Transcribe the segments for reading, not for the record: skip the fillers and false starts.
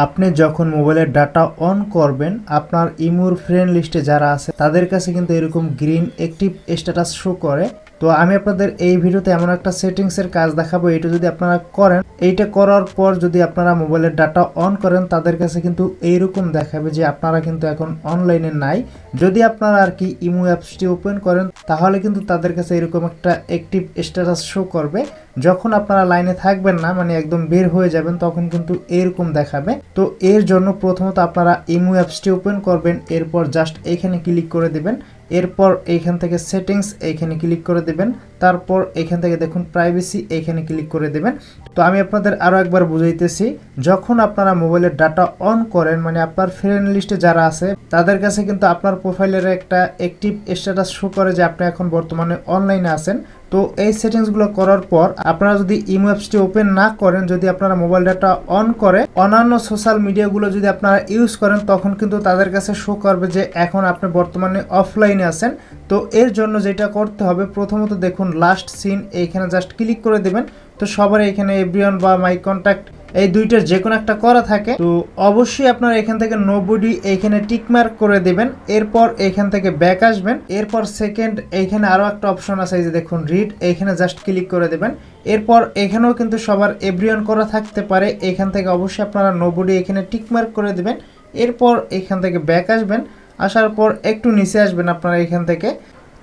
আপনি যখন মোবাইলের ডাটা অন করবেন আপনার ইমুর ফ্রেন্ড লিস্টে যারা আছে তাদের কাছে কিন্তু এরকম গ্রিন অ্যাক্টিভ স্ট্যাটাস শো করে। তো আমি আপনাদের এই ভিডিওতে এমন একটা সেটিংসের কাজ দেখাবো, এটা যদি আপনারা করেন, এইটা করার পর যদি আপনারা মোবাইলের ডাটা অন করেন তাদের কাছে কিন্তু এইরকম দেখাবে যে আপনারা কিন্তু এখন অনলাইনে নাই। যদি আপনারা আর কি ইমো অ্যাপসটি ওপেন করেন তাহলে কিন্তু তাদের কাছে এরকম একটা অ্যাক্টিভ স্ট্যাটাস শো করবে। যখন আপনারা লাইনে থাকবেন না, মানে একদম বের হয়ে যাবেন, তখন কিন্তু এরকম দেখাবে। তো এর জন্য প্রথমত আপনারা ইমো অ্যাপসটি ওপেন করবেন, এরপর জাস্ট এইখানে ক্লিক করে দিবেন, এরপর এইখান থেকে সেটিংস এইখানে ক্লিক করে দিবেন, তারপর এইখান থেকে দেখুন প্রাইভেসি এইখানে ক্লিক করে দিবেন। তো আমি আপনাদের আরও একবার বুঝাইতেছি, যখন আপনারা মোবাইলের ডাটা অন করেন, মানে আপনার ফ্রেন্ড লিস্টে যারা আছে তাদের কাছে কিন্তু আপনার প্রোফাইলের একটা অ্যাক্টিভ স্ট্যাটাস শো করে যে আপনি এখন বর্তমানে অনলাইনে আছেন। তো এই সেটিংসগুলো করার পর আপনারা যদি ইমো অ্যাপসটি ওপেন না করেন, যদি আপনারা মোবাইল ডাটা অন করে অন্যান্য সোশ্যাল মিডিয়াগুলো যদি আপনারা ইউজ করেন, তখন কিন্তু তাদের কাছে শো করবে যে এখন আপনি বর্তমানে অফলাইনে আছেন। তো এর জন্য যেটা করতে হবে, প্রথমত দেখুন লাস্ট সিন এইখানে জাস্ট ক্লিক করে দেবেন। তো সবার এখানে এভরিওয়ান বা মাই কন্ট্যাক্ট এই দুইটার যে কোনো একটা করা থাকে, তো অবশ্যই আপনারা এখান থেকে নোবডি এইখানে টিক মার্ক করে দিবেন। এরপর এখান থেকে ব্যাক আসবেন, এরপর সেকেন্ড এইখানে আরো একটা অপশন আছে, এই যে দেখুন রিড, এইখানে জাস্ট ক্লিক করে দেবেন। এরপর এখানেও কিন্তু সবার এভরিওয়ান করা থাকতে পারে, এখান থেকে অবশ্যই আপনারা নোবডি এখানে টিক মার্ক করে দিবেন। এরপর এখান থেকে ব্যাক আসবেন, আসার পর একটু নিচে আসবেন আপনারা এখান থেকে,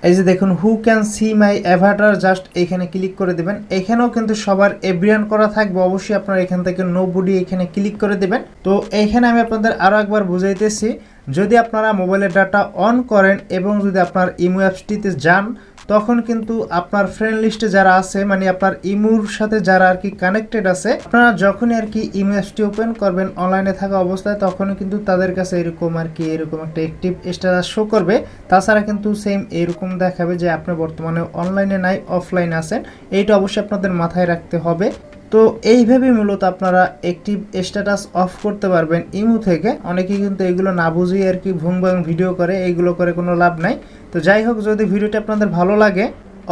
এই যে দেখুন who can see my Avatar, just এখানে ক্লিক করে দিবেন। এখানেও কিন্তু সবার এভরিওয়ান করা থাকবে, অবশ্যই আপনারা এখান থেকে নোবডি এখানে ক্লিক করে দিবেন। তো এইখানে আমি আপনাদের আরও একবার বুঝাইতেছি, যদি আপনারা মোবাইলের ডাটা অন করেন এবং যদি আপনার ইমো অ্যাপসটিতে যান, তখন কিন্তু আপনার ফ্রেন্ড লিস্টে যারা আছে, মানে আপনার ইমোর সাথে যারা আর কি কানেক্টেড আছে, আপনারা যখনই আর কি ইমো অ্যাপসটি ওপেন করবেন অনলাইনে থাকা অবস্থায়, তখনই কিন্তু তাদের কাছে এরকম আর কি এরকম একটা অ্যাক্টিভ স্ট্যাটাস শো করবে। তাছাড়া কিন্তু সেম এরকম দেখাবে যে আপনি বর্তমানে অনলাইনে নাই, অফলাইন আছেন। এইটা অবশ্যই আপনাদের মাথায় রাখতে হবে। তো এইভাবে মূলত আপনারা অ্যাক্টিভ স্ট্যাটাস অফ করতে পারবেন ইমো থেকে। অনেকেই কিন্তু এগুলো না বুঝিয়ে আর কি ভুং ভাং ভিডিও করে, এইগুলো করে কোনো লাভ নাই। তো যাই হোক, যদি ভিডিওটি আপনাদের ভালো লাগে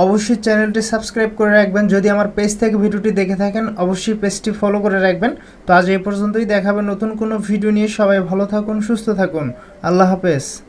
অবশ্যই চ্যানেলটি সাবস্ক্রাইব করে রাখবেন। যদি আমার পেজ থেকে ভিডিওটি দেখে থাকেন অবশ্যই পেজটি ফলো করে রাখবেন। তো আজ এই পর্যন্তই, দেখাবেন নতুন কোনো ভিডিও নিয়ে। সবাই ভালো থাকুন, সুস্থ থাকুন, আল্লাহ হাফেজ।